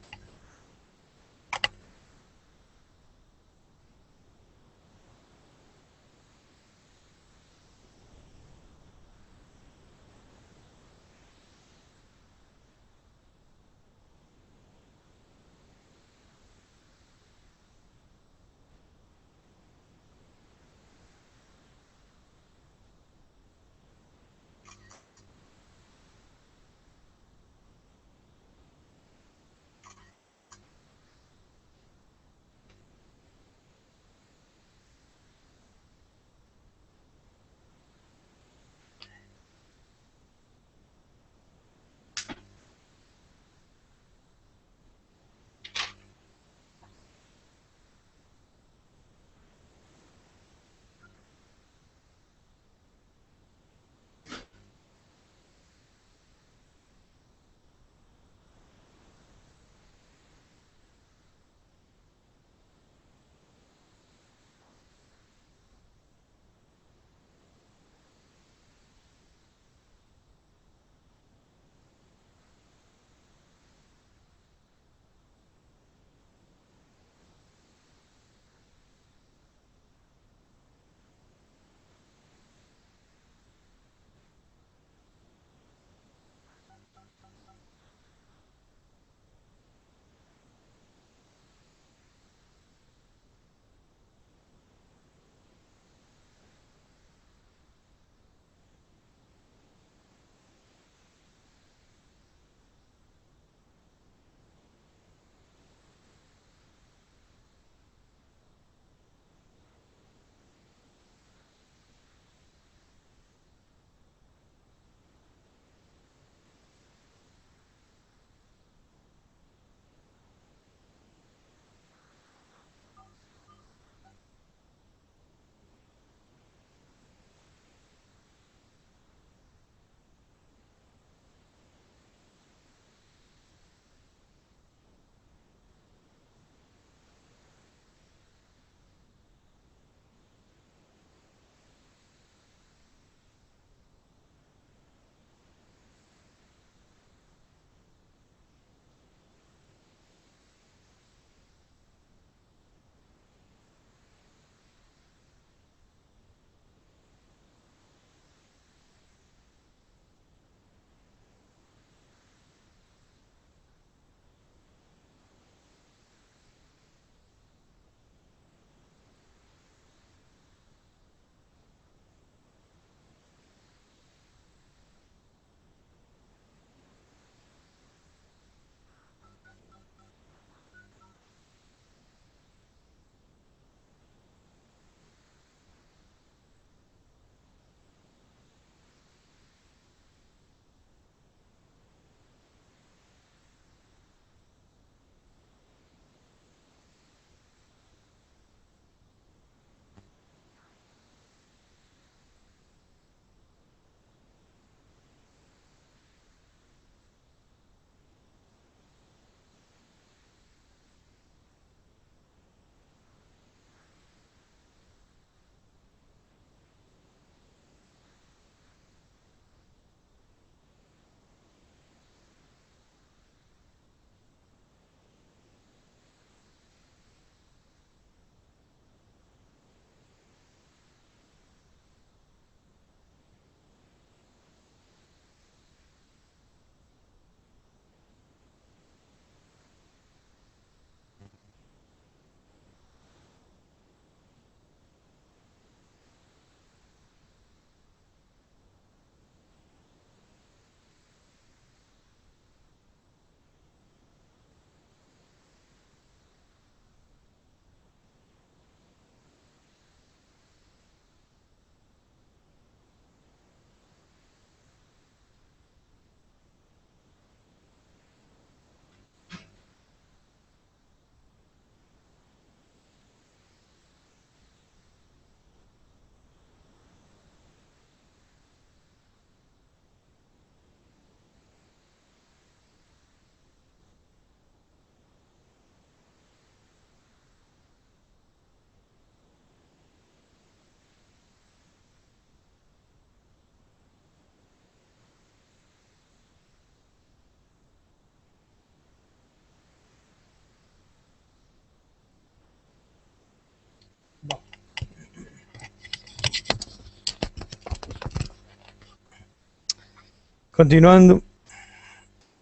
Continuando,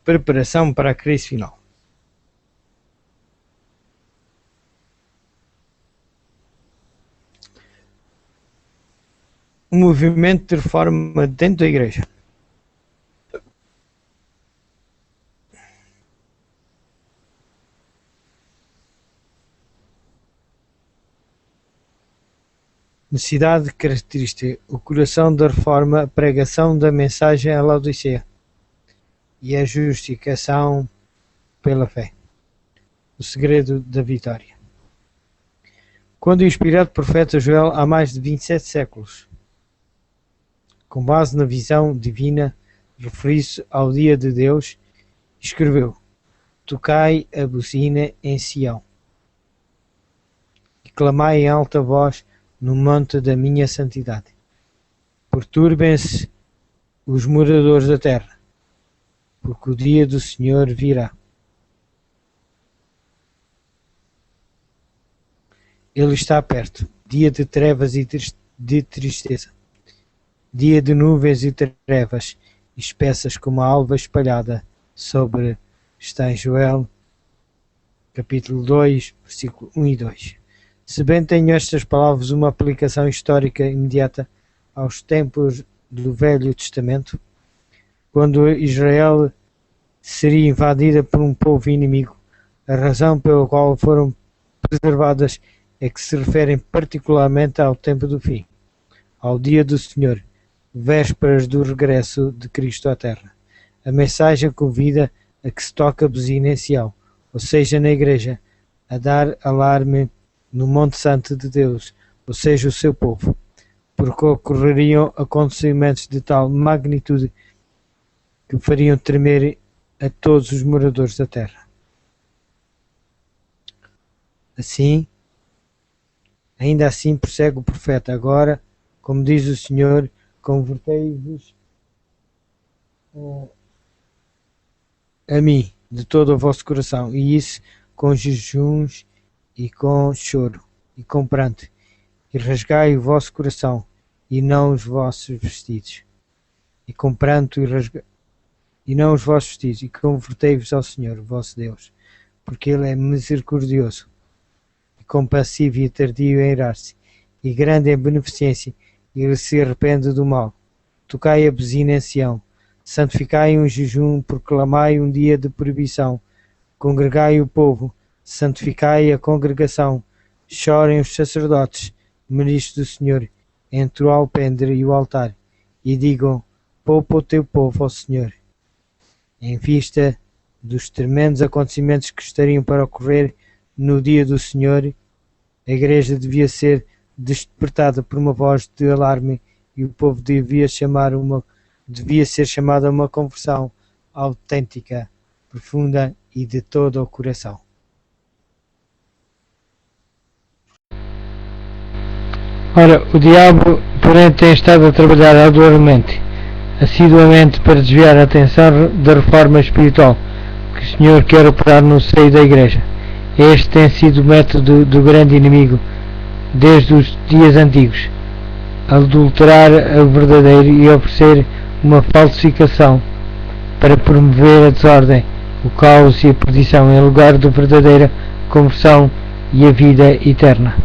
preparação para a crise final. Um movimento de reforma dentro da igreja. Necessidade característica: o coração da reforma, a pregação da mensagem à Laodiceia e a justificação pela fé. O segredo da vitória. Quando o inspirado profeta Joel, há mais de 27 séculos, com base na visão divina, referiu-se ao dia de Deus, escreveu: tocai a buzina em Sião e clamai em alta voz no monte da minha santidade. Perturbem-se os moradores da terra, porque o dia do Senhor virá. Ele está perto, dia de trevas e de tristeza, dia de nuvens e trevas, espessas como a alva espalhada sobre, está em Joel, capítulo 2, versículo 1 e 2. Se bem tenho estas palavras uma aplicação histórica imediata aos tempos do Velho Testamento, quando Israel seria invadida por um povo inimigo, a razão pela qual foram preservadas é que se referem particularmente ao tempo do fim, ao dia do Senhor, vésperas do regresso de Cristo à Terra. A mensagem convida a que se toque a buzina em Sião, ou seja, na igreja, a dar alarme no Monte Santo de Deus, ou seja, o seu povo, porque ocorreriam acontecimentos de tal magnitude que fariam tremer a todos os moradores da terra. Assim, ainda assim prossegue o profeta: agora, como diz o Senhor, convertei-vos a mim de todo o vosso coração, e isso com jejuns e com choro e com pranto, e rasgai o vosso coração e não os vossos vestidos, e com pranto e não os vossos vestidos, e convertei-vos ao Senhor, vosso Deus, porque Ele é misericordioso e compassivo e tardio em irar-se, e grande em beneficência, e Ele se arrepende do mal. Tocai a buzina em Sião, santificai um jejum, proclamai um dia de proibição, congregai o povo, santificai a congregação, chorem os sacerdotes, ministros do Senhor, entre o alpendre e o altar, e digam: poupa o teu povo ao Senhor. Em vista dos tremendos acontecimentos que estariam para ocorrer no dia do Senhor, a igreja devia ser despertada por uma voz de alarme e o povo devia ser chamado a uma conversão autêntica, profunda e de todo o coração. Ora, o diabo, porém, tem estado a trabalhar arduamente, assiduamente, para desviar a atenção da reforma espiritual que o Senhor quer operar no seio da Igreja. Este tem sido o método do grande inimigo desde os dias antigos: adulterar o verdadeiro e oferecer uma falsificação para promover a desordem, o caos e a perdição em lugar da verdadeira conversão e a vida eterna.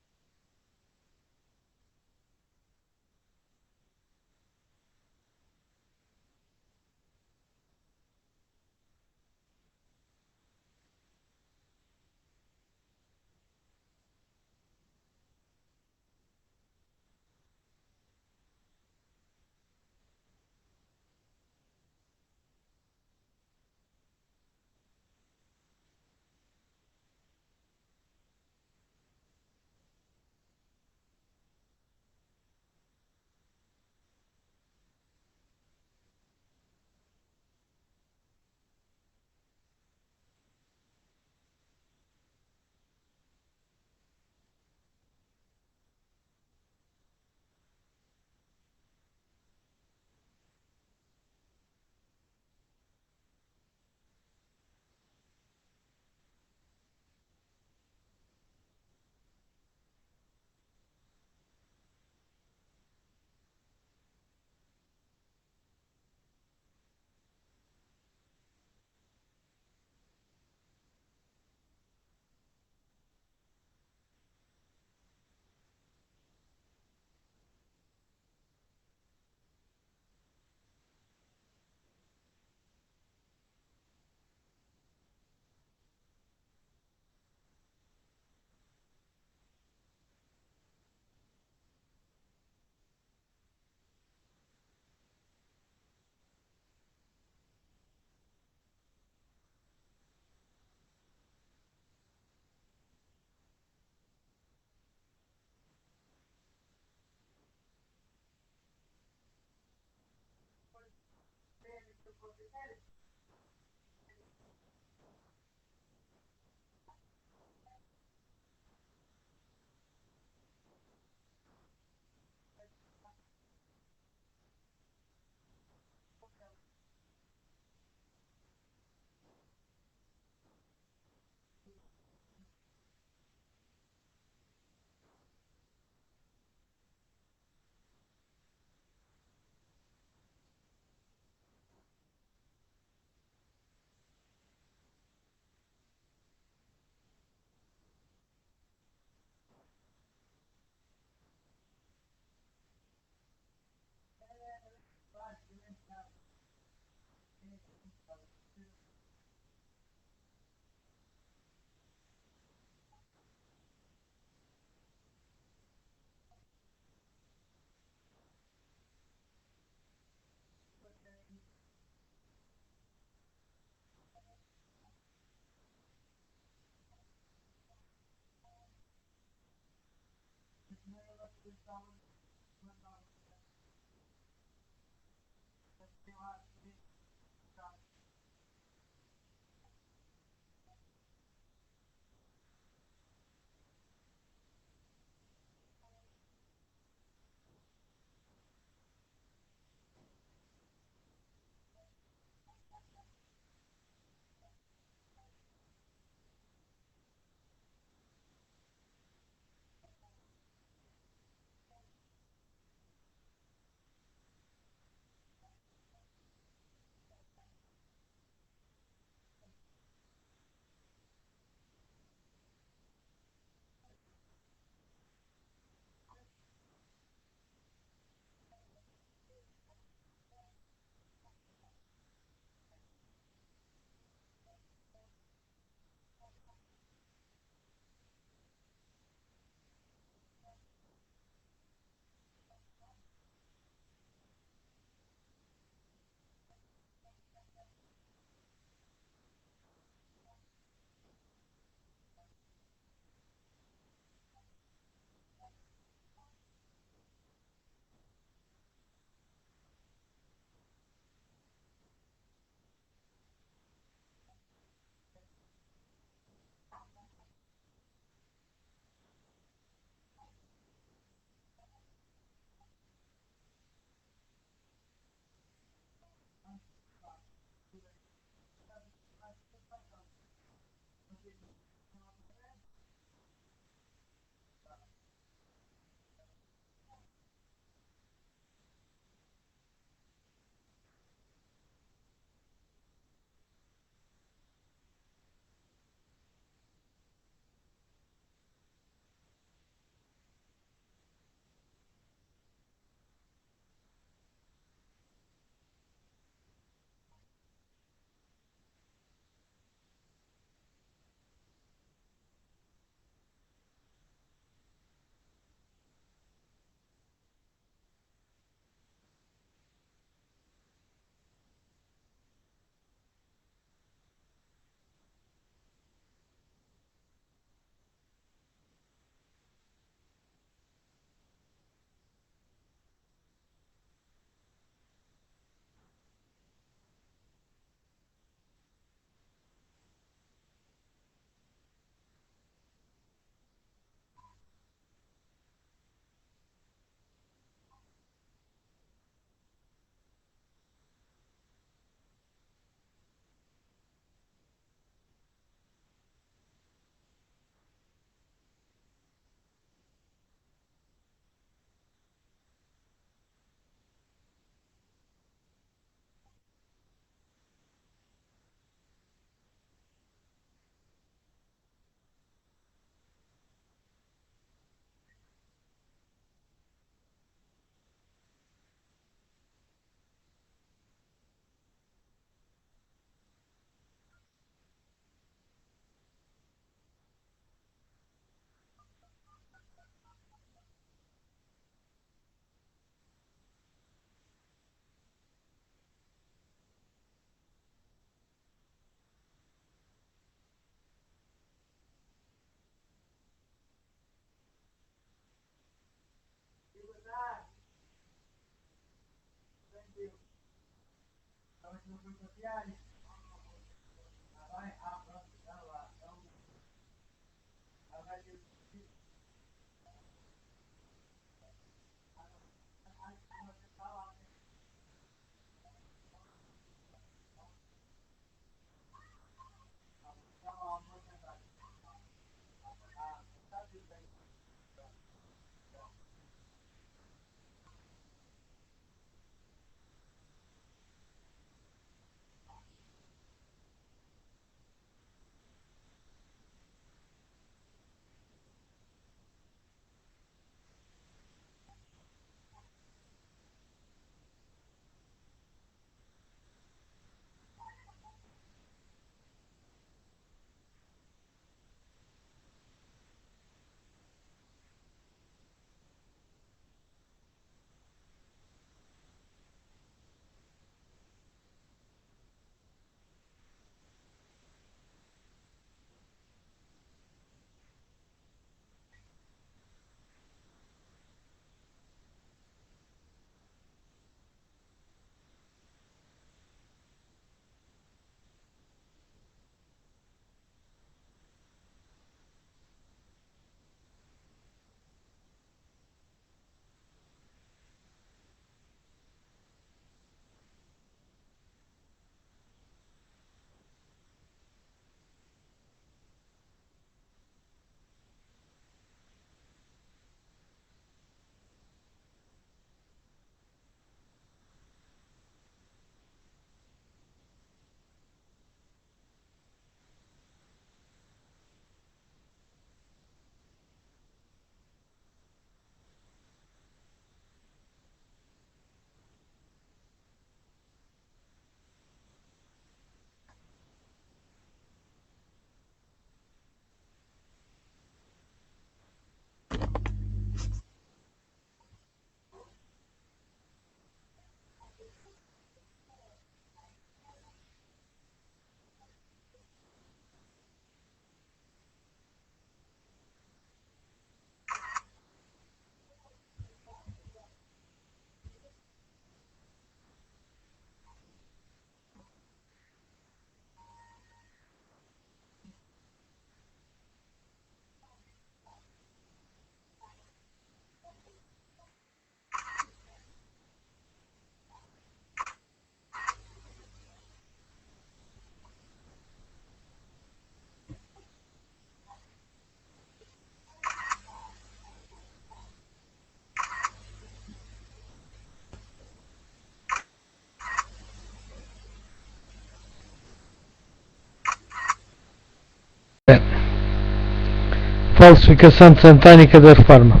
Falsificação satânica da Reforma.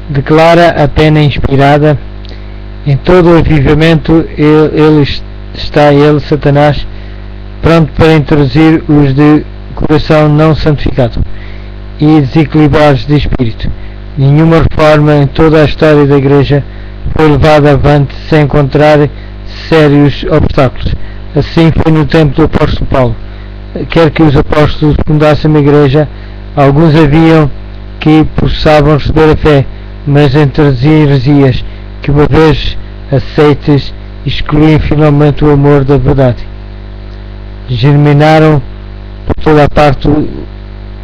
Declara a pena inspirada. Em todo o avivamento está ele, Satanás, pronto para introduzir os de coração não santificado e desequilibrados de espírito. Nenhuma reforma em toda a história da Igreja foi levada avante sem encontrar sérios obstáculos. Assim foi no tempo do apóstolo Paulo. Quer que os apóstolos fundassem uma igreja, alguns haviam que professavam receber a fé, mas introduziam heresias que, uma vez aceites, excluíam finalmente o amor da verdade. Germinaram por toda a parte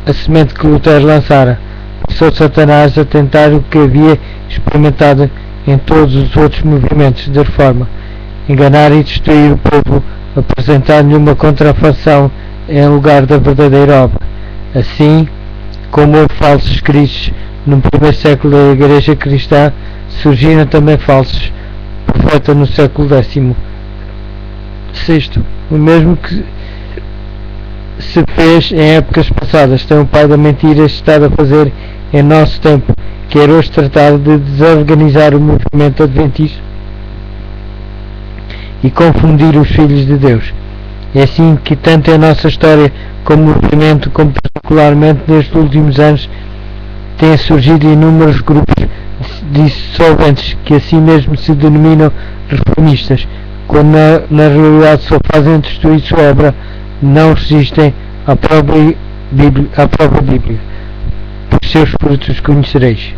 a semente que Lutero lançara. Começou Satanás a tentar o que havia experimentado em todos os outros movimentos de reforma: enganar e destruir o povo, apresentar-lhe uma contrafação em lugar da verdadeira obra. Assim como houve falsos cristos no primeiro século da Igreja Cristã, surgiram também falsos profetas no século XVI. O mesmo que se fez em épocas passadas, tem o pai da mentira estado a fazer em nosso tempo, quer hoje tratar de desorganizar o movimento adventista e confundir os filhos de Deus. É assim que, tanto em nossa história como movimento, como particularmente nestes últimos anos, têm surgido inúmeros grupos dissolventes que assim mesmo se denominam reformistas, quando na realidade só fazem destruir sua obra, não resistem à prova bíblica. Por seus frutos conhecereis.